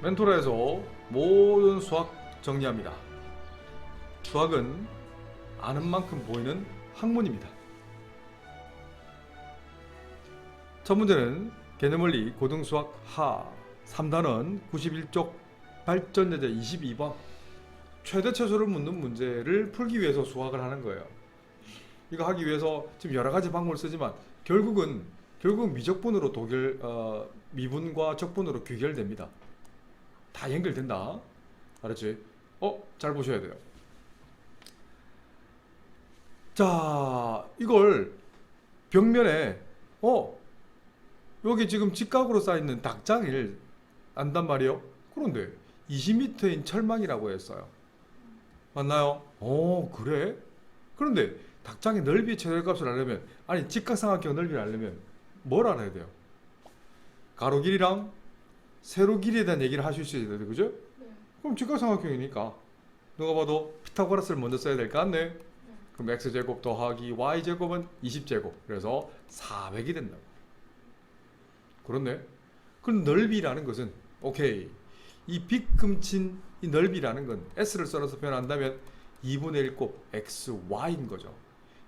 멘토라에서 모든 수학 정리합니다. 수학은 아는 만큼 보이는 학문입니다. 첫 문제는 개념원리 고등수학 하 3단원 91쪽 발전예제 22번 최대 최소를 묻는 문제를 풀기 위해서 수학을 하는 거예요. 이거 하기 위해서 지금 여러 가지 방법을 쓰지만 결국은 미적분으로 미분과 적분으로 귀결됩니다. 다 연결된다. 알았지? 잘 보셔야 돼요. 자, 이걸 벽면에 여기 지금 직각으로 쌓여있는 닭장을 안단 말이에요. 그런데 20m인 철망이라고 했어요. 맞나요? 그래? 그런데 닭장의 넓이 최대값을 알려면, 아니 직각삼각형 넓이를 알려면 뭘 알아야 돼요? 가로 길이랑 세로 길이에 대한 얘기를 하실 수 있어야 돼요. 그죠? 네. 그럼 직각삼각형이니까 누가 봐도 피타고라스를 먼저 써야 될 것 같네. 그럼 x제곱 더하기 y제곱은 20제곱. 그래서 400이 된다고. 그렇네. 그럼 넓이라는 것은 오케이. 이 빗금친 이 넓이라는 건 s를 써서 표현한다면 2분의 1 곱 xy인 거죠.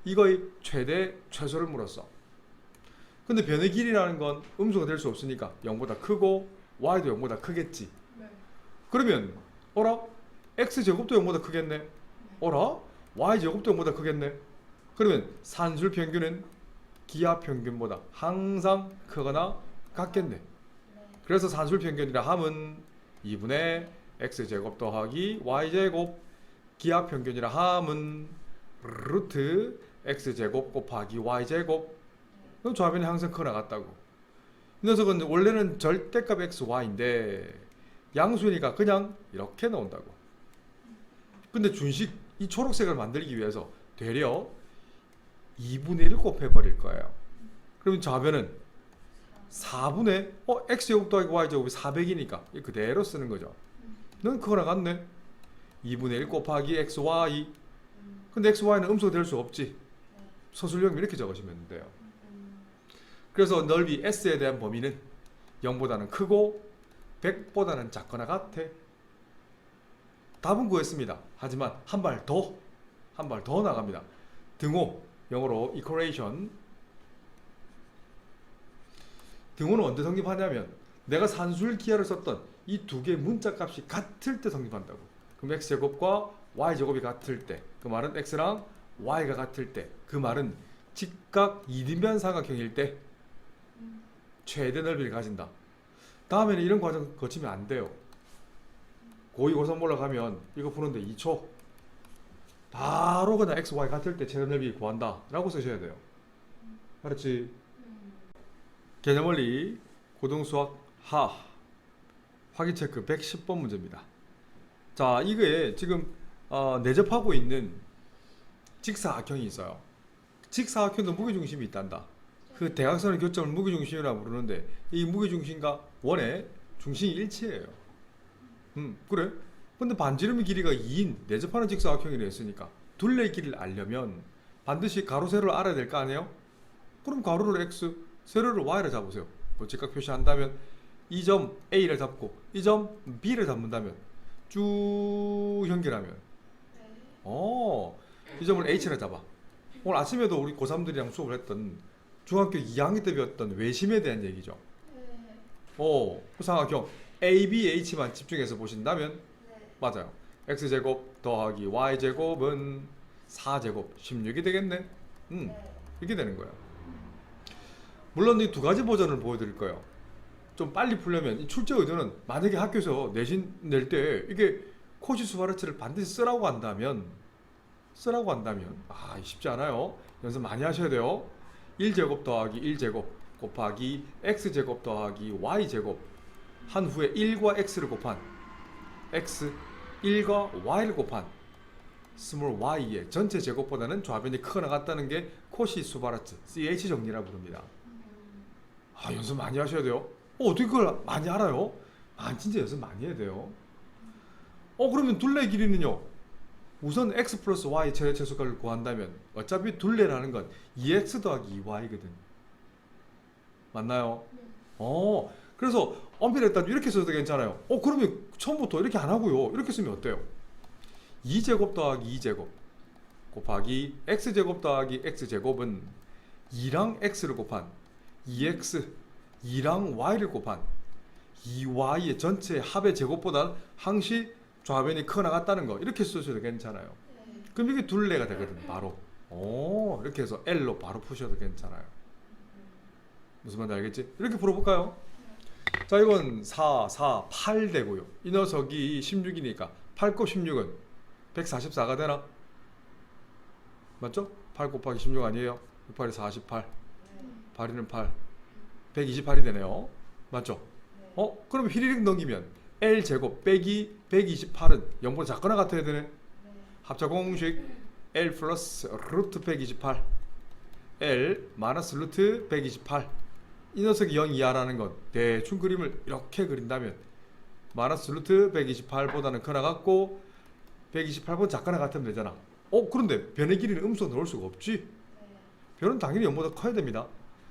이거의 최대 최소를 물었어. 근데 변의 길이라는 건 음수가 될 수 없으니까 0보다 크고 y도 0보다 크겠지. 네. 그러면 어라? x제곱도 0보다 크겠네. 어라? y제곱도 0보다 크겠네. 그러면 산술 평균은 기하 평균보다 항상 크거나 같겠네. 그래서 산술 평균이라 함은 2분의 x제곱 더하기 y제곱, 기하 평균이라 함은 루트 x제곱 곱하기 y제곱. 그럼 좌변이 항상 크거나 같다고. 이 녀석은 원래는 절대값 xy인데 양수니까 그냥 이렇게 나온다고. 근데 준식 이 초록색을 만들기 위해서 되려 2분의 1을 곱해버릴 거예요. 그러면 좌변은 4분의 x제곱 더하기 y제곱이 400이니까 그대로 쓰는 거죠. 넌 그거랑 같네. 2분의 1 곱하기 xy. 근데 xy는 음수가 될 수 없지. 서술형 이렇게 적으시면 돼요. 그래서 넓이 s에 대한 범위는 0보다는 크고 100보다는 작거나 같아. 답은 구했습니다. 하지만 한 발 더 나갑니다. 등호, 영어로 equation. 등호는 언제 성립하냐면 내가 산술 기하를 썼던 이 두 개의 문자 값이 같을 때 성립한다고. 그럼 x제곱과 y제곱이 같을 때, 그 말은 x랑 y가 같을 때, 그 말은 직각 이등변 삼각형일 때 최대 넓이를 가진다. 다음에는 이런 과정 거치면 안 돼요. 고2 고3 올라가면 이거 푸는데 2초 바로 그냥 x, y 같을 때 최대 넓이 구한다 라고 쓰셔야 돼요. 알았지? 개념원리 고등수학 하 확인체크 110번 문제입니다. 자, 이게 지금 내접하고 있는 직사각형이 있어요. 직사각형도 무게중심이 있단다. 그 대각선의 교점을 무게중심이라고 부르는데 이 무게중심과 원의 중심이 일치해요. 그래? 근데 반지름의 길이가 2인 내접하는 직사각형이라 했으니까 둘레의 길이를 알려면 반드시 가로 세로를 알아야 될 거 아니에요? 그럼 가로를 x, 세로를 y를 잡으세요. 그 직각 표시한다면 이 점 A를 잡고 이 점 B를 잡는다면 쭉 연결하면 이 점을 H를 잡아. 오늘 아침에도 우리 고3들이랑 수업을 했던 중학교 2학년 때 배웠던 외심에 대한 얘기죠. 그 삼각형 ABH만 집중해서 보신다면 맞아요. x제곱 더하기 y제곱은 4제곱 16이 되겠네. 이렇게 되는 거예요. 물론 이 두 가지 버전을 보여드릴 거예요. 좀 빨리 풀려면 이 출제 의도는 만약에 학교에서 내신 낼 때 이게 코시스바르츠를 반드시 쓰라고 한다면 쉽지 않아요. 연습 많이 하셔야 돼요. 1제곱 더하기 1제곱 곱하기 x제곱 더하기 y제곱 한 후에 1과 x를 곱한 x 1과 y를 곱한 스몰 y의 전체 제곱보다는 좌변이 크거나 같다는 게 코시스바르츠 CH 정리라고 부릅니다. 연습 많이 하셔야 돼요. 어떻게 그걸 많이 알아요? 진짜 연습 많이 해야 돼요. 그러면 둘레 길이는요? 우선 x 플러스 y 최대 최소값을 구한다면 어차피 둘레라는 건 2x 더하기 2y거든. 맞나요? 그래서 엄밀히 따지면 이렇게 써도 괜찮아요. 그러면 처음부터 이렇게 안 하고요. 이렇게 쓰면 어때요? 2제곱 더하기 2제곱 곱하기 x제곱 더하기 x제곱은 2랑 x를 곱한 2x 2랑 y를 곱한 2y의 전체 합의 제곱보다 항시 좌변이 크거나 같다는 거 이렇게 쓰셔도 괜찮아요. 그럼 이게 둘레가 되거든요. 바로 이렇게 해서 L로 바로 푸셔도 괜찮아요. 무슨 말인지 알겠지? 이렇게 풀어볼까요? 자, 이건 4, 4, 8 되고요. 이 녀석이 16이니까 8 곱 16은 144가 되나? 맞죠? 8 곱하기 16 아니에요? 6, 8이 48 8이는 8 128이 되네요. 맞죠? 그럼 휘리릭 넘기면 L제곱 빼기 128은 0보다 작거나 같아야 되네. 합차 공식 L 플러스 루트 128 L 마이너스 루트 128 이 녀석이 0 이하라는 건 대충 그림을 이렇게 그린다면 마이너스 루트 128보다는 크나 같고 128보다 작거나 같으면 되잖아. 그런데 변의 길이는 음수가 넣을 수가 없지. 변은 당연히 0보다 커야 됩니다.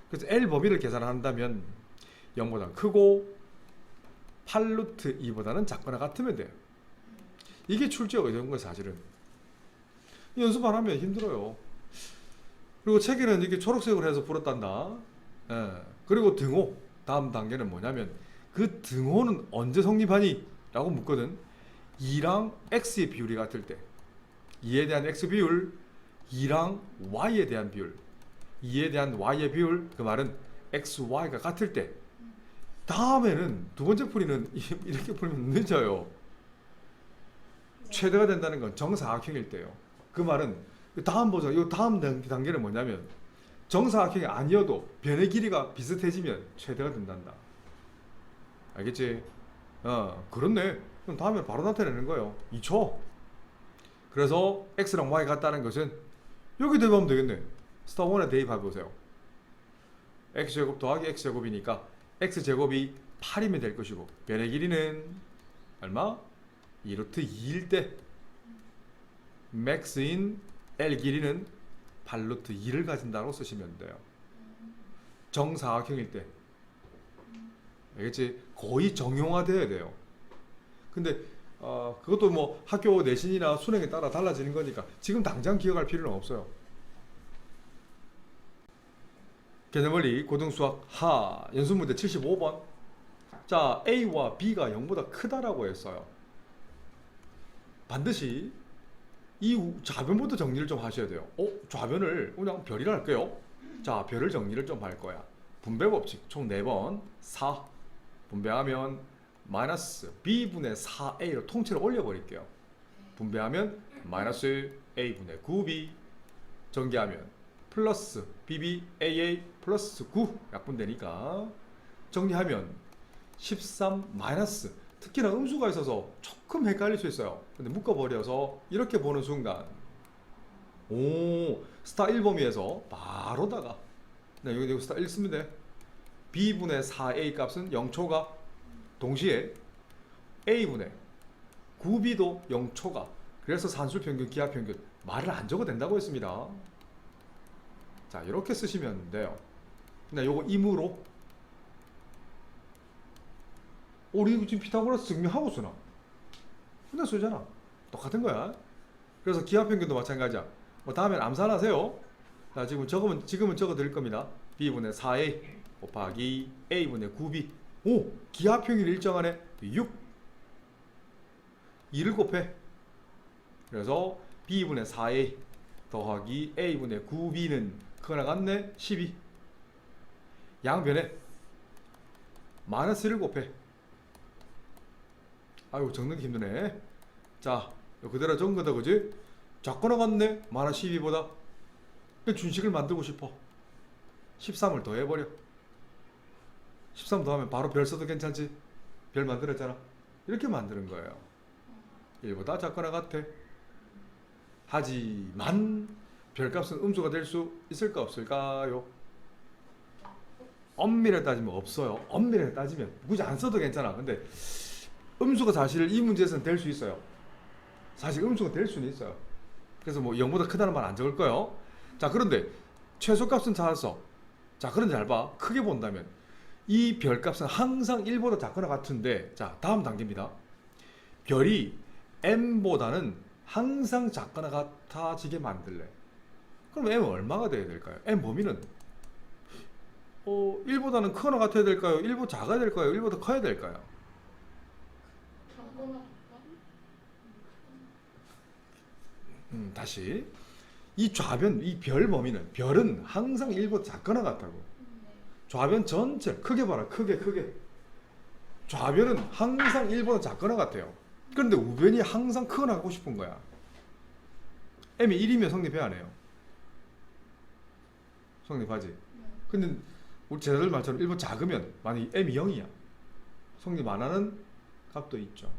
그래서 L 범위를 계산한다면 0보다 크고 8루트 2보다는 작거나 같으면 돼요. 이게 출제가 어려운 거예요, 사실은. 연습 안 하면 힘들어요. 그리고 책에는 이렇게 초록색으로 해서 풀었단다. 그리고 등호. 다음 단계는 뭐냐면 그 등호는 언제 성립하니? 라고 묻거든. 2랑 x의 비율이 같을 때 2에 대한 x 비율, 2랑 y에 대한 비율, 2에 대한 y의 비율, 그 말은 x, y가 같을 때 다음에는 두 번째 풀이는 이렇게 풀면 늦어요. 최대가 된다는 건 정사각형일 때요. 그 말은 다음 버전, 이 다음 단계는 뭐냐면 정사각형이 아니어도 변의 길이가 비슷해지면 최대가 된단다. 알겠지? 그렇네. 그럼 다음에 바로 나타내는 거예요. 2초. 그래서 x랑 y 같다는 것은 여기 대입하면 되겠네. 스타 1에 대입해보세요. x제곱 더하기 x제곱이니까 x제곱이 8이면 될 것이고 변의 길이는 얼마? 2루트 2일 때 맥스인 L 길이는 8루트 2를 가진다고 쓰시면 돼요. 정사각형일 때. 알겠지? 거의 정형화되어야 돼요. 근데 그것도 뭐 학교 내신이나 수능에 따라 달라지는 거니까 지금 당장 기억할 필요는 없어요. 개념원리 고등수학 하 연습문제 75번. 자, A와 B가 0보다 크다라고 했어요. 반드시 이 좌변부터 정리를 좀 하셔야 돼요. 좌변을 그냥 별이라 할게요. 자, 별을 정리를 좀 할 거야. 분배 법칙 총 4번 4 분배하면 마이너스 B분의 4A로 통째로 올려버릴게요. 분배하면 마이너스 A분의 9B 전개하면 플러스 BBAA 플러스 9 약분되니까 정리하면 13 마이너스 특히나 음수가 있어서 조금 헷갈릴 수 있어요. 근데 묶어버려서 이렇게 보는 순간 스타 1범위에서 바로다가 여기 스타 1 쓰면 돼. B분의 4A 값은 0초가 동시에 A분의 9B도 0초가 그래서 산술평균 기하평균 말을 안 적어도 된다고 했습니다. 자, 이렇게 쓰시면 돼요. 근데 요거 임으로 우리 지금 피타고라스 증명하고 쓰나? 그냥 쓰잖아. 똑같은 거야. 그래서 기하평균도 마찬가지야. 다음엔 암산하세요. 자, 지금은 적어 드릴 겁니다. B분의 4A 곱하기 A분의 9B. 기하평균 일정하네. 6 2를 곱해. 그래서 B분의 4A 더하기 A분의 9B는 크거나 같네. 12 양변에 마이너스를 곱해. 아이고 적는 게 힘드네. 자, 그대로 적은 거다, 그지? 작거나 같네. 마이너스 12보다 준식을 만들고 싶어. 13을 더해버려. 13 더하면 바로 별 써도 괜찮지? 별 만들었잖아. 이렇게 만드는 거예요. 1보다 작거나 같아. 하지만 별값은 음수가 될 수 있을까 없을까요? 엄밀하게 따지면 없어요. 엄밀하게 따지면 굳이 안 써도 괜찮아. 근데 음수가 사실 이 문제에서는 될 수 있어요. 사실 음수가 될 수는 있어요. 그래서 뭐 0보다 크다는 말 안 적을 거예요. 자, 그런데 최소값은 찾았어. 자, 그런데 잘 봐. 크게 본다면 이 별값은 항상 1보다 작거나 같은데, 자, 다음 단계입니다. 별이 m보다는 항상 작거나 같아지게 만들래. 그럼 m은 얼마가 돼야 될까요? m 범위는 1보다는 크거나 같아야 될까요? 1보다 작아야 될까요? 1보다 커야 될까요? 다시 이 좌변, 이 별 범위는, 별은 항상 1보다 작거나 같다고. 좌변 전체 크게 봐라. 크게 좌변은 항상 1보다 작거나 같아요. 그런데 우변이 항상 크거나 하고 싶은 거야. m이 1이면 성립해야 하네요. 성립하지. 근데 우리 제자들 말처럼 1보다 작으면 만약에 m이 0이야. 성립 안 하는 값도 있죠.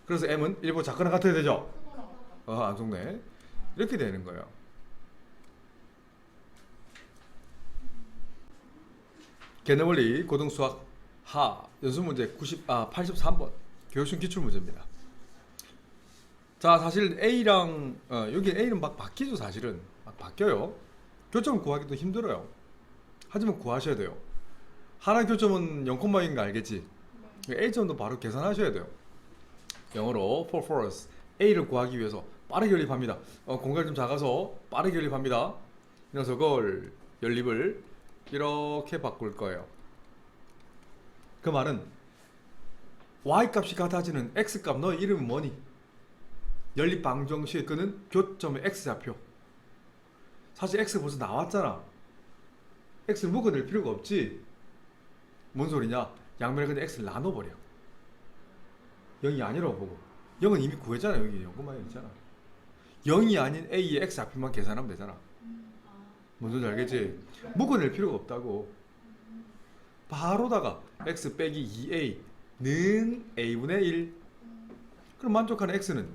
그래서 m은 1보다 작거나 같아야 되죠. 안 속네. 이렇게 되는 거예요. 개념원리 고등수학 하 연습문제 83번 교육순 기출문제입니다. 자, 사실 A랑 여기 A는 막 바뀌죠. 사실은 막 바뀌어요. 교점을 구하기도 힘들어요. 하지만 구하셔야 돼요. 하나 교점은 0,0인 거 알겠지? A점도 바로 계산하셔야 돼요. 영어로 for force A를 구하기 위해서 빠르게 연립합니다. 공간이 좀 작아서 빠르게 연립합니다. 이 녀석을 연립을 이렇게 바꿀 거예요. 그 말은 y값이 같아지는 x값 너의 이름은 뭐니? 연립 방정식의 끄는 교점의 x좌표. 사실 x 벌써 나왔잖아. x를 묶어낼 필요가 없지. 뭔 소리냐? 양면에 그냥 x를 나눠버려. 0이 아니라고 보고. 0은 이미 구했잖아. 여기 0,0 있잖아. 0이 아닌 a의 x좌표만 계산하면 되잖아. 뭔 소리인지 알겠지? 묶어낼 필요가 없다고. 바로다가 x 빼기 2a는 a분의 1. 그럼 만족하는 x는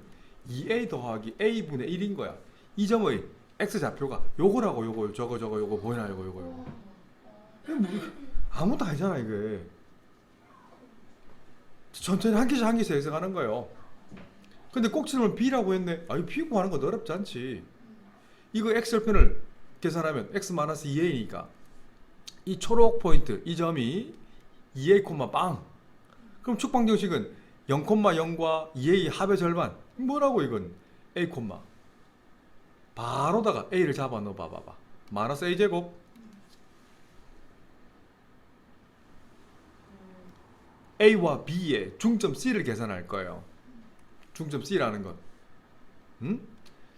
2a 더하기 a분의 1인 거야. 이 점의 x좌표가 요거라고. 요거 저거 보이나? 요거 아무것도 아니잖아 이게. 천천히 한 개씩 한 개씩 해석하는 거예요. 근데 꼭지점을 b라고 했네. 이 b 구하는 건 어렵지 않지. 이거 x절편을 계산하면 x-2a니까 이 초록 포인트, 이 점이 2a, 빵. 그럼 축방정식은 0,0과 2a 합의 절반. 뭐라고 이건? a, 바로다가 a를 잡아 넣어 봐봐. 마이너스 a 제곱. a와 b의 중점 c를 계산할 거예요. 중점 c라는 건.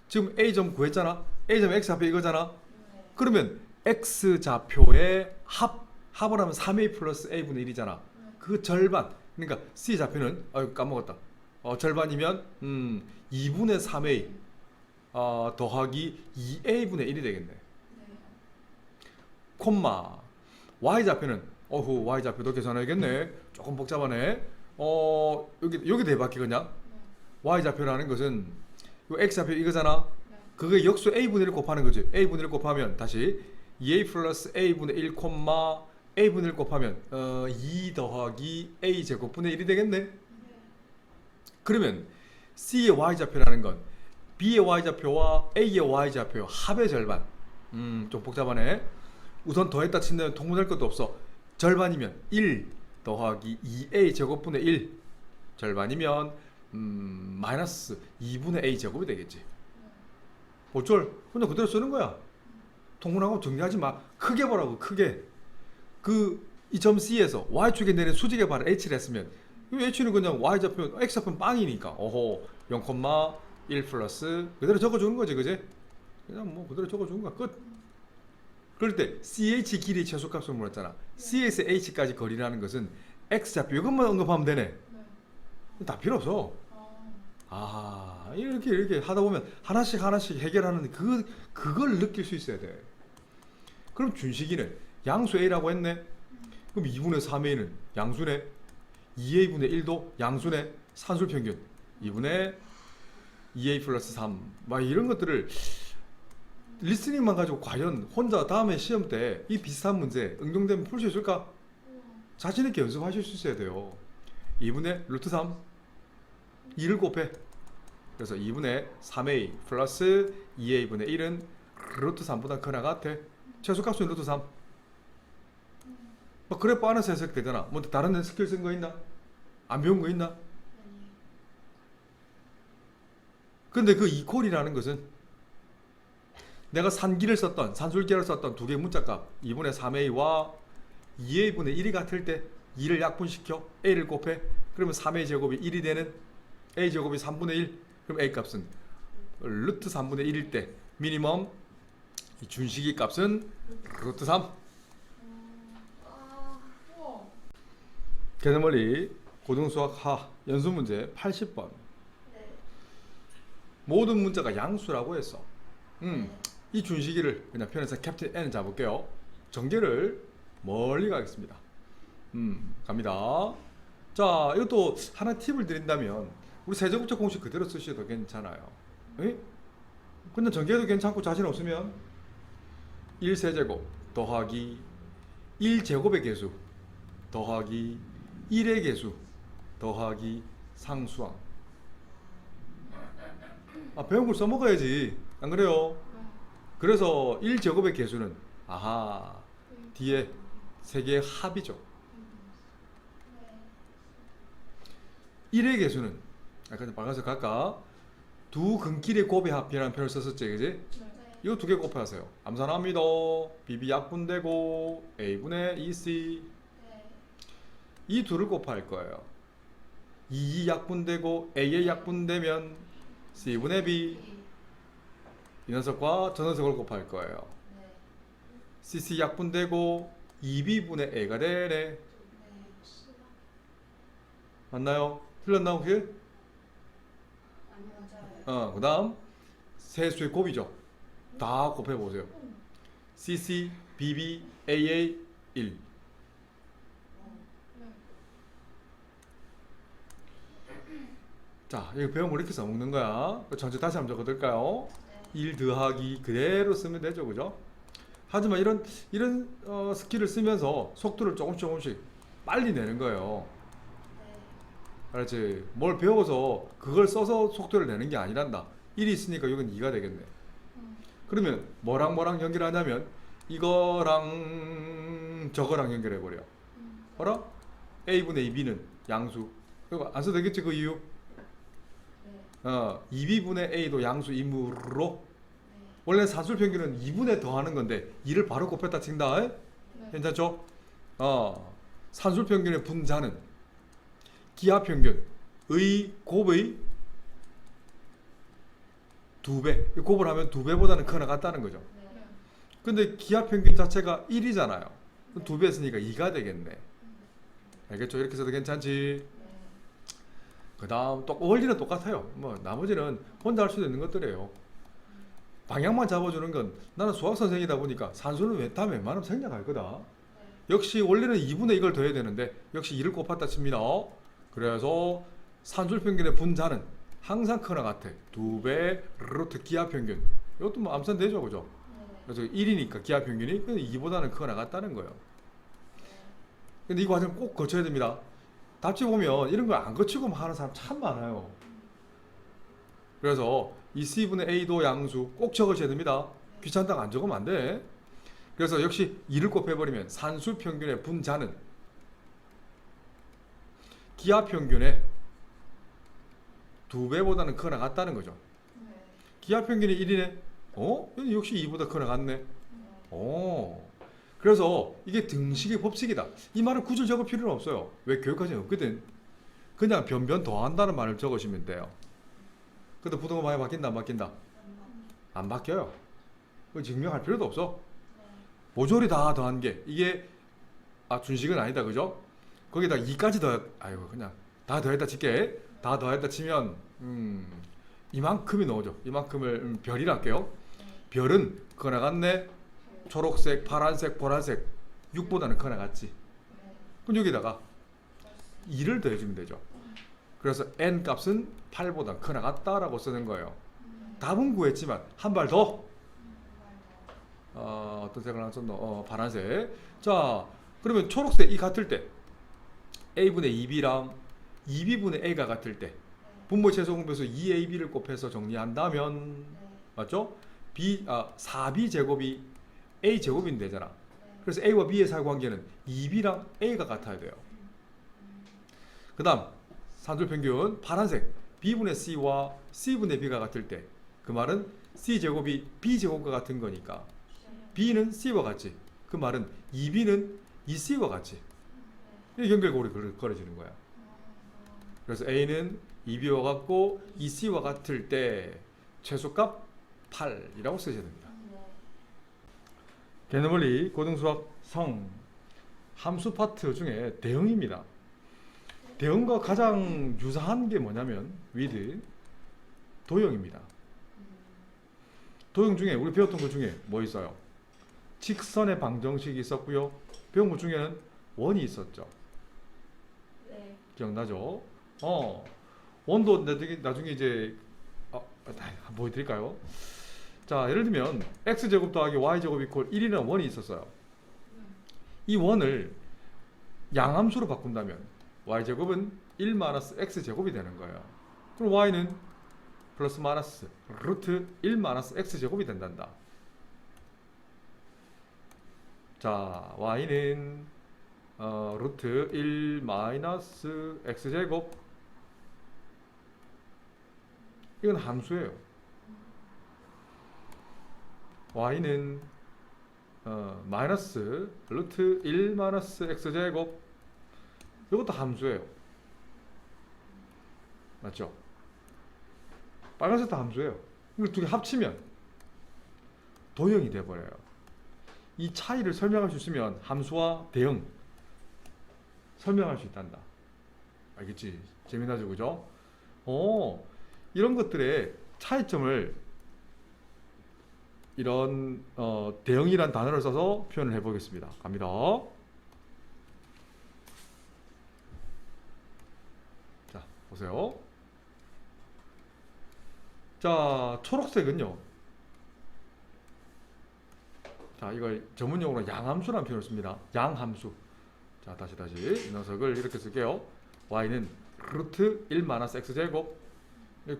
지금 a점 구했잖아. a점 x좌표 이거잖아. 그러면 x좌표의 합을 하면 3a 플러스 a분의 1이잖아. 그 절반. 그러니까 c좌표는 까먹었다. 절반이면 2분의 3a 더하기 2a분의 1이 되겠네. 콤마 y좌표는 y좌표도 계산해야겠네. 조금 복잡하네. 여기 대박이 그냥 y좌표라는 것은 요 x좌표 이거잖아. 그게 역수 a분의 1 곱하는 거지. a분의 1 곱하면 다시 2a 플러스 a분의 1 a분의 1 곱하면 2 더하기 a 제곱분의 1이 되겠네. 그러면 c의 y좌표라는 건 b의 y좌표와 a의 y좌표 합의 절반. 좀 복잡하네. 우선 더했다 친다면 통분할 것도 없어. 절반이면 1 더하기 2a 제곱분의 1. 절반이면 마이너스 2분의 a 제곱이 되겠지. 어쩔? 그냥 그대로 쓰는 거야. 통분하고 정리하지 마. 크게 보라고. 크게. 이 점 C에서 y축에 내린 수직의 발을 h를 했으면 이 h는 그냥 y좌표, x좌표는 빵이니까 0,1 플러스 그대로 적어주는 거지. 그지? 그냥 뭐 그대로 적어주는 거야. 끝. 그럴 때 CH 길이 최소값을 물었잖아. C에서 H까지 거리라는 것은 x좌표 이것만 언급하면 되네. 다 필요 없어. 이렇게 하다 보면 하나씩 해결하는 그걸 느낄 수 있어야 돼. 그럼 준식이는 양수 A라고 했네. 그럼 2분의 3A는 양수네. 2A분의 1도 양수네. 산술평균 2분의 2A 플러스 3 막 이런 것들을 리스닝만 가지고 과연 혼자 다음에 시험 때 이 비슷한 문제 응용되면 풀 수 있을까? 자신 있게 연습하실 수 있어야 돼요. 2분의 루트 3 2를 곱해. 그래서 2분의 3a 플러스 2a분의 1은 루트 3보다 크나 같아. 최소값은 루트 3. 뭐 그래프 안에서 해석되잖아. 뭐 다른 스킬 쓴 거 있나? 안 배운 거 있나? 근데 그 이퀄이라는 것은 내가 산기를 썼던 산술기를 썼던 두 개의 문자값 2분의 3a와 2a분의 1이 같을 때 2를 약분시켜 a를 곱해. 그러면 3a 제곱이 1이 되는 a 제곱이 3분의 1. 그럼 a 값은 루트 3분의 1일 때 미니멈 이 준식이 값은 루트 3. 개념원리 고등수학 하 연수 문제 80번. 모든 문자가 양수라고 했어. 이 준식이를 그냥 편에서 캡틴 N 잡을게요. 전개를 멀리 가겠습니다. 갑니다. 자, 이것도 하나 팁을 드린다면 우리 세제곱적 공식 그대로 쓰셔도 괜찮아요. 에? 근데 전개도 괜찮고 자신 없으면 1세제곱 더하기 1제곱의 개수 더하기 1의 개수 더하기 상수항. 배운 걸 써먹어야지. 안 그래요? 그래서 1제곱의 개수는 아하 뒤에 세 개의 합이죠. 1의 개수는 약간 빨간색 갈까? 두 근길의 곱의 합이라는 표현을 썼었지, 그지? 이거 두 개 곱하세요. 암산합니다. BB 약분되고 A분의 EC 이 둘을 곱할 거예요. 2 약분되고 A에 약분되면 C분의 B 이 녀석과 저 녀석을 곱할 거예요. CC 약분되고 2B분의 A가 되네. 맞나요? 틀렸나 혹시? 그 다음 세수의 곱이죠. 다 곱해보세요. CC, BB, AA, 1. 자, 이거 배우면 이렇게 써먹는 거야. 전체 다시 한번 적어둘까요? 1 더하기 그대로 쓰면 되죠, 그죠? 하지만 이런 스킬을 쓰면서 속도를 조금씩 빨리 내는 거예요. 알았지? 뭘 배워서 그걸 써서 속도를 내는 게 아니란다. 1이 있으니까 이건 2가 되겠네. 그러면 뭐랑 연결하냐면 이거랑 저거랑 연결해버려. 알아? A분의 2B는 양수. 이거 안 써도 되겠지, 그 이유? 2B분의 A도 양수이므로 원래 산술평균은 2분의 더하는 건데 2를 바로 곱했다 친다. 괜찮죠? 산술평균의 분자는 기하평균의 곱의 2배. 곱을 하면 2배보다는 크거나 같다는 거죠. 근데 기하평균 자체가 1이잖아요. 2배 했으니까 2가 되겠네. 알겠죠? 이렇게 써도 괜찮지? 그 다음 또 원리는 똑같아요. 뭐 나머지는 혼자 할 수도 있는 것들이에요. 방향만 잡아주는 건 나는 수학 선생이다 보니까 산수는 다 웬만하면 생략할 거다. 역시 원리는 2분의 이걸 더해야 되는데 역시 2를 곱했다 칩니다. 그래서 산술평균의 분자는 항상 크거나 같아. 2배 루트 기하평균. 이것도 뭐 암산 되죠, 그죠? 그래서 1이니까 기하평균이 2보다는 크거나 같다는 거예요. 근데 이 과정 꼭 거쳐야 됩니다. 답지 보면 이런 거 안 거치고 하는 사람 참 많아요. 그래서 이 C분의 A도 양수 꼭 적으셔야 됩니다. 귀찮다고 안 적으면 안 돼. 그래서 역시 2를 곱해버리면 산술평균의 분자는 기하평균의 2배보다는 크거나 같다는 거죠. 기하평균이 1이네. 역시 2보다 크거나 같네. 그래서 이게 등식의 법칙이다. 이 말을 굳이 적을 필요는 없어요. 왜? 교육과정이 없거든. 그냥 변변 더한다는 말을 적으시면 돼요. 근데 부등호 많이 바뀐다 안 바뀐다? 안 바뀌어요. 증명할 필요도 없어. 모조리 다 더한 게 이게 준식은 아니다, 그죠? 거기다 2까지 그냥 다 더했다 칠게. 다 더했다 치면 이만큼이 나오죠. 이만큼을 별이라 할게요. 별은 크거나 같네. 초록색, 파란색, 보라색 6보다는 크거나 같지. 그럼 여기다가 2를 더해주면 되죠. 그래서 n 값은 8보다 크거나 같다라고 쓰는 거예요. 답은 구했지만 한 발 더. 어떤 색을 하나 썼노? 파란색. 자, 그러면 초록색 이 같을 때 a분의 2b랑 2b분의 a가 같을 때 분모의 최소공배수 2ab를 곱해서 정리한다면 맞죠? 4b 제곱이 a 제곱인 되잖아. 그래서 A와 B의 사이관계는 2B랑 A가 같아야 돼요. 그 다음 산술평균 파란색 B분의 C와 C분의 B가 같을 때 그 말은 C제곱이 B제곱과 같은 거니까 B는 C와 같지. 그 말은 2B는 2C와 같지. 이 연결고리 걸어지는 거야. 그래서 A는 2B와 같고 2C와 같을 때 최소값 8이라고 쓰셔야 됩니다. 개념원리 고등수학 성 함수 파트 중에 대응입니다. 대응과 가장 유사한 게 뭐냐면 with 도형입니다. 도형 중에 우리 배웠던 것 중에 뭐 있어요? 직선의 방정식이 있었고요. 배운 것 중에는 원이 있었죠. 네. 기억나죠? 원도 나중에 이제 보여드릴까요? 자, 예를 들면 x제곱 더하기 y제곱 이퀄 1이라는 원이 있었어요. 이 원을 양함수로 바꾼다면 y제곱은 1 마이너스 x제곱이 되는 거예요. 그럼 y는 플러스 마이너스 루트 1 마이너스 x제곱이 된단다. 자, y는 루트 1 마이너스 x제곱, 이건 함수예요. y는 마이너스 루트 1 마이너스 x제곱, 이것도 함수예요. 맞죠? 빨간색도 함수예요. 이걸 두 개 합치면 도형이 돼버려요. 이 차이를 설명할 수 있으면 함수와 대응 설명할 수 있단다. 알겠지? 재미나죠, 그죠? 이런 것들의 차이점을 이런 대응이란 단어를 써서 표현을 해보겠습니다. 갑니다. 자, 보세요. 자, 초록색은요. 자, 이걸 전문용어로 양함수라는 표현을 씁니다. 양함수. 자, 다시 이 녀석을 이렇게 쓸게요. y는 루트 1 마이너스 x제곱.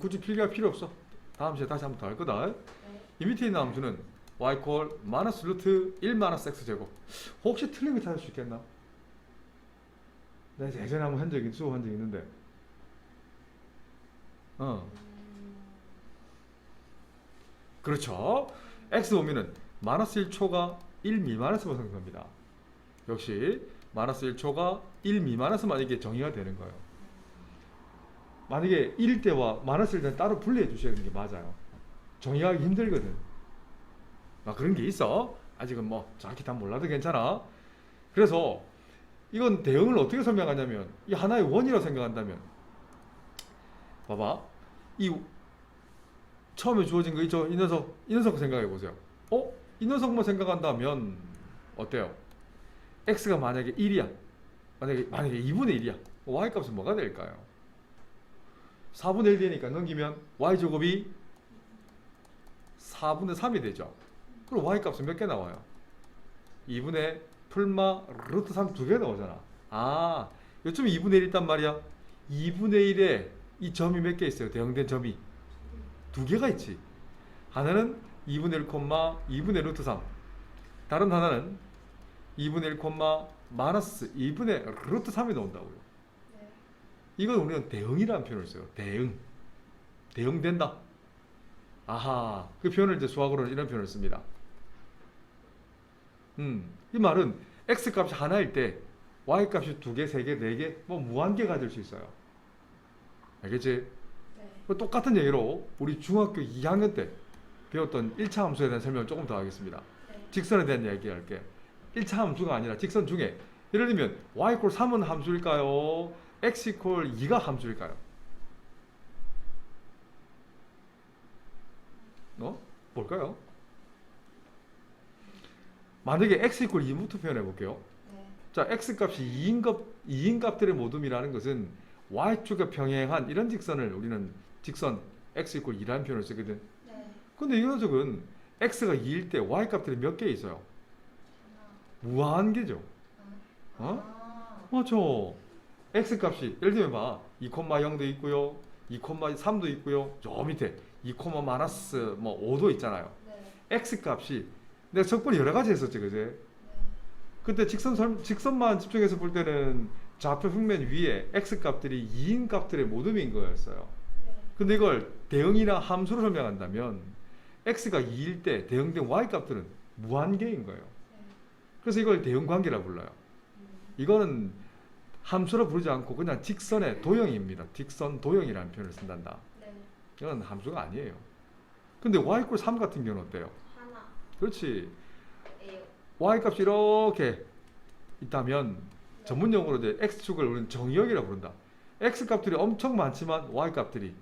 굳이 필기할 필요 없어. 다음 시간에 다시 한번 더 할 거다. 네. 이 밑에 있는 함수는 y 콜 마이너스 루트 1 마이너스 x제곱. 혹시 틀린 거 찾을 수 있겠나? 내가 예전에 한번 수업한 적이 있는데. 그렇죠. x 보면은 마이너스 1초가 1 미만에서만 생성됩니다. 역시 마이너스 1초가 1 미만에서만 이게 정의가 되는 거예요. 만약에 1일 때와 마이너스 1일 때는 따로 분리해 주셔야 되는 게 맞아요. 정의하기 힘들거든. 그런 게 있어. 아직은 뭐 정확히 다 몰라도 괜찮아. 그래서 이건 대응을 어떻게 설명하냐면, 이 하나의 원이라고 생각한다면, 봐봐, 이 처음에 주어진 거 있죠? 이 녀석 생각해 보세요. 이 녀석만 생각한다면 어때요? x가 만약에 1이야. 만약에 2분의 1이야. y 값은 뭐가 될까요? 4분의 1 되니까 넘기면 y제곱이 4분의 3이 되죠. 그럼 y 값은 몇 개 나와요? 2분의 풀마 루트 3 두 개 나오잖아. 요즘에 2분의 1 있단 말이야. 2분의 1에 이 점이 몇 개 있어요? 대응된 점이 두 개가 있지. 하나는 2분의 1, 2분의 루트 3. 다른 하나는 2분의 1, 마이너스 2분의 루트 3이 나온다고요. 네. 이건 우리는 대응이라는 표현을 써요. 대응된다. 그 표현을 이제 수학으로는 이런 표현을 씁니다. 이 말은 x 값이 하나일 때 y 값이 2개, 3개, 4개, 뭐 무한개 가질 수 있어요. 알겠지? 네. 똑같은 얘기로 우리 중학교 2학년 때 배웠던 1차 함수에 대한 설명을 조금 더 하겠습니다. 네. 직선에 대한 이야기 할게. 1차 함수가 아니라 직선 중에, 예를 들면 y = 3은 함수일까요? x = 2가 함수일까요? 뭘까요? 만약에 x = 2부터 표현해 볼게요. 네. 자, x 값이 2인 값들의 모둠이라는 것은 y축에 평행한 이런 직선을 우리는 직선 x = 2라는 표현을 쓰거든. 네. 근데 이 녀석은 x가 2일 때 y 값들이 몇 개 있어요? 무한개죠. 맞죠? x 값이 예를 들면 봐, 2,0도 있고요, 2,3도 있고요, 저 밑에 2, 마이너스 5도 있잖아요. 네. x 값이 내가 적분이 여러 가지 했었지, 그제? 네. 그때 직선만 집중해서 볼 때는 좌표 평면 위에 x 값들이 2인 값들의 모듬인 거였어요. 네. 근데 이걸 대응이나 함수로 설명한다면 x가 2일 때 대응된 y 값들은 무한계인 거예요. 네. 그래서 이걸 대응관계라 불러요. 음. 이거는 함수라 부르지 않고 그냥 직선의 도형입니다. 직선 도형이라는 표현을 쓴단다. 네. 이건 함수가 아니에요. 근데 y = 3 같은 경우는 어때요? 하나. 그렇지. 에요. y 값이 이렇게 있다면 네. 전문용어로 이제 x축을 우리는 정의역이라고 부른다. x 값들이 엄청 많지만 y 값들이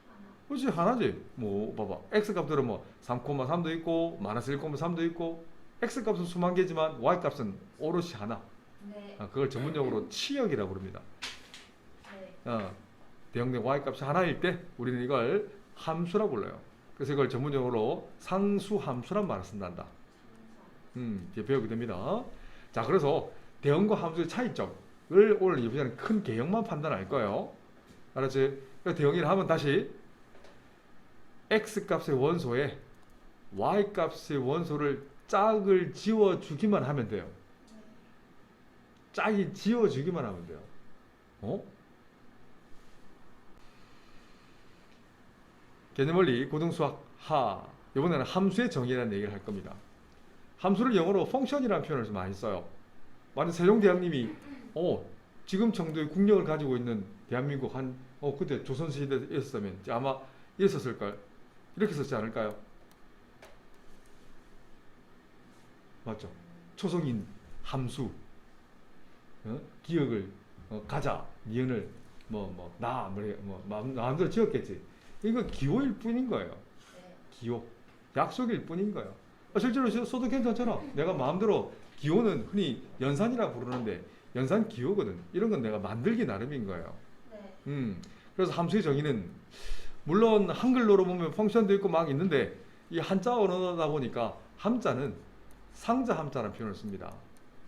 하나. 그렇지 하나지. 뭐 봐봐. x 값들은 뭐 3,3도 있고 마이너스 1,3도 있고 x 값은 수만 개지만 y 값은 오롯이 하나. 네. 그걸 전문용어로 치역이라고 부릅니다. 네. 대형된 y 값이 하나일 때 우리는 이걸 함수라고 불러요. 그래서 이걸 전문용어로 상수함수란 말을 쓴단다. 삼성. 이제 배우게 됩니다. 자, 그래서 대응과 함수의 차이점을 오늘 이번에는 큰 개형만 판단할 거예요. 알았지? 그래서 대응이라 하면 다시 x 값의 원소에 y 값의 원소를 짝을 지워주기만 하면 돼요. 네. 짝이 지워주기만 하면 돼요. 어? 개념원리 고등수학 하. 이번에는 함수의 정의라는 얘기를 할 겁니다. 함수를 영어로 펑션이라는 표현을 좀 많이 써요. 만약 세종대왕님이 지금 정도의 국력을 가지고 있는 대한민국 그때 조선시대에 있었다면 아마 이랬었을까요? 이렇게 썼지 않을까요? 맞죠? 초성인 함수 기억을 가자 니은을 마음대로 지었겠지. 이거 기호일 뿐인 거예요. 네. 기호 약속일 뿐인 거예요. 실제로 써도 괜찮잖아. 내가 마음대로 기호는 흔히 연산이라 부르는데 연산 기호거든. 이런 건 내가 만들기 나름인 거예요. 네. 그래서 함수의 정의는 물론 한글로로 보면 펑션도 있고 막 있는데 이 한자 언어다 보니까 함자는 상자 함자라는 표현을 씁니다.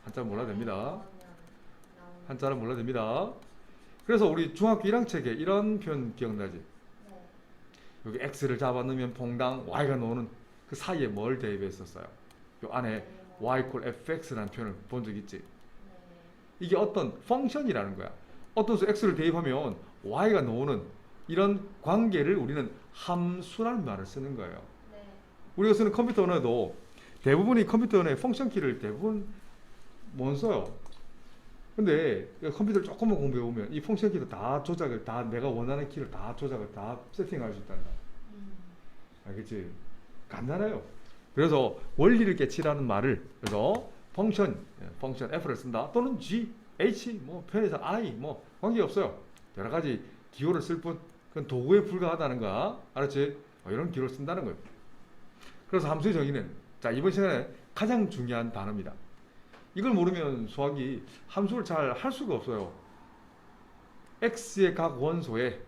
한자는 몰라도 됩니다. 한자는 몰라도 됩니다. 그래서 우리 중학교 1학년 책에 이런 표현 기억나지? 네. 여기 x를 잡아넣으면 퐁당 y가 나오는 그 사이에 뭘 대입했었어요? 요 안에 y = fx라는 표현을 본 적 있지? 네. 이게 어떤 펑션이라는 거야. 어떤 수 x를 대입하면 y가 나오는 이런 관계를 우리는 함수라는 말을 쓰는 거예요. 네. 우리가 쓰는 컴퓨터 언어에도 대부분이 컴퓨터 언어의 펑션 키를 대부분 못 써요. 근데 컴퓨터를 조금만 공부해보면 이 펑션 키도 다 조작을 다 내가 원하는 키를 다 조작을 다 세팅할 수 있단다. 알겠지? 간단해요. 그래서 원리를 깨치라는 말을 그래서 펑션 f를 쓴다 또는 g, h 편에서 i 관계 없어요. 여러 가지 기호를 쓸 뿐 그건 도구에 불과하다는 거야. 알았지? 이런 기호를 쓴다는 거예요. 그래서 함수의 정의는 자 이번 시간에 가장 중요한 단어입니다. 이걸 모르면 수학이 함수를 잘 할 수가 없어요. x의 각 원소에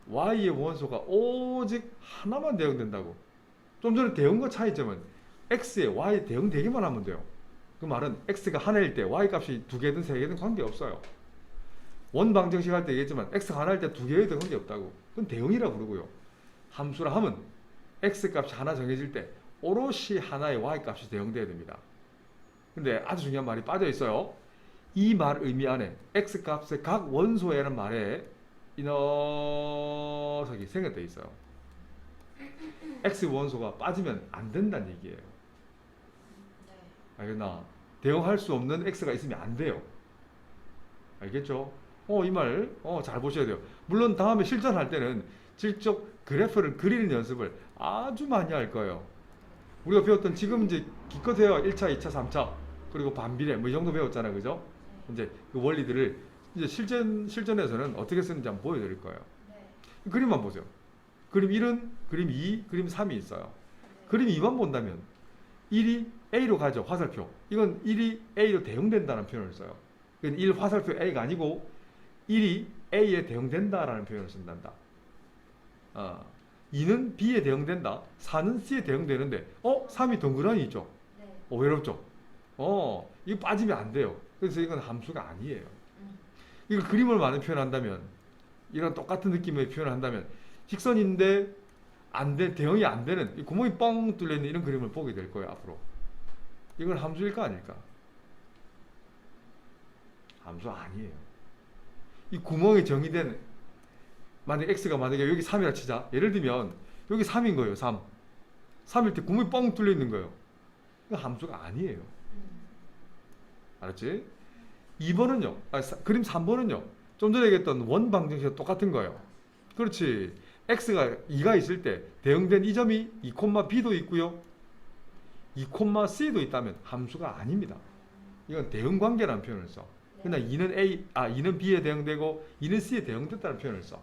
y의 원소가 오직 하나만 대응된다고. 좀 전에 대응과 차이점은 x에 y 대응되기만 하면 돼요. 그 말은 x가 하나일 때 y 값이 두 개든 세 개든 관계없어요. 원방정식 할 때 얘기했지만 x가 하나일 때 두 개든 관계없다고. 그건 대응이라고 부르고요. 함수라 하면 x 값이 하나 정해질 때 오롯이 하나의 y 값이 대응돼야 됩니다. 근데 아주 중요한 말이 빠져 있어요. 이 말 의미 안에 x 값의 각 원소에라는 말에 이 녀석이 생략되어 있어요. x 원소가 빠지면 안 된다는 얘기예요. 네. 알겠나? 대응할 수 없는 x가 있으면 안 돼요. 알겠죠? 이 말 잘 보셔야 돼요. 물론 다음에 실전할 때는 직접 그래프를 그리는 연습을 아주 많이 할 거예요. 우리가 배웠던 지금 이제 기껏해야 1차, 2차, 3차 그리고 반비례 이 정도 배웠잖아요. 그죠? 이제 그 원리들을 이제 실전에서는 어떻게 쓰는지 한번 보여드릴 거예요. 네. 그림만 보세요. 그림 1은 그림 2, 그림 3이 있어요. 그림 2만 본다면 1이 A로 가죠. 화살표. 이건 1이 A로 대응된다는 표현을 써요. 이건 1 화살표 A가 아니고 1이 A에 대응된다라는 표현을 쓴단다. 2는 B에 대응된다. 4는 C에 대응되는데 3이 덩그러니 있죠. 네. 외롭죠. 이거 빠지면 안 돼요. 그래서 이건 함수가 아니에요. 음. 이걸 그림을 많이 표현한다면 이런 똑같은 느낌의 표현을 한다면 직선인데 대응이 안 되는 구멍이 뻥 뚫려 있는 이런 그림을 보게 될 거예요. 앞으로 이건 함수일까 아닐까? 함수 아니에요. 이 구멍에 정의된 만약 x가 만약에 여기 3이라 치자. 예를 들면 여기 3인 거예요. 3. 3일 때 구멍이 뻥 뚫려 있는 거예요. 이거 함수가 아니에요. 알았지? 2번은요. 그림 3번은요. 좀 전에 얘기했던 원 방정식과 똑같은 거예요. 그렇지. x가 2가 있을 때 대응된 이 점이 2, b도 있고요. 2, c도 있다면 함수가 아닙니다. 이건 대응 관계라는 표현을 써. 그러나 2는 b에 대응되고 2는 c에 대응됐다는 표현을 써.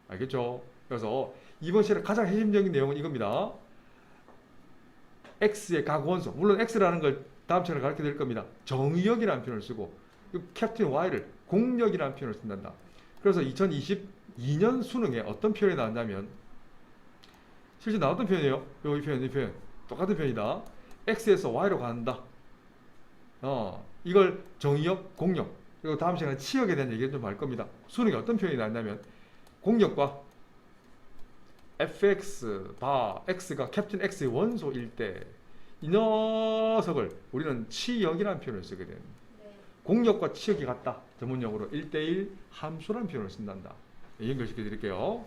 알겠죠? 그래서 이번 시간의 가장 핵심적인 내용은 이겁니다. x의 각 원소. 물론 x라는 걸 다음 시간에 가르쳐 드릴 겁니다. 정의역이라는 표현을 쓰고 캡틴 y를 공역이라는 표현을 쓴단다. 그래서 2022년 수능에 어떤 표현이 나왔냐면 실제 나왔던 표현이에요. 이 표현. 똑같은 표현이다. x에서 y로 간다. 이걸 정의역, 공역. 그리고 다음 시간에 치역에 대한 얘기를 좀 할 겁니다. 수능에 어떤 표현이 나왔냐면 공역과 fx, x가 캡틴 x의 원소일 때 이 녀석을 우리는 치역이라는 표현을 쓰게 됩니다. 공역과 치역이 같다. 전문용어로 1대1 함수라는 표현을 쓴단다. 연결시켜 드릴게요.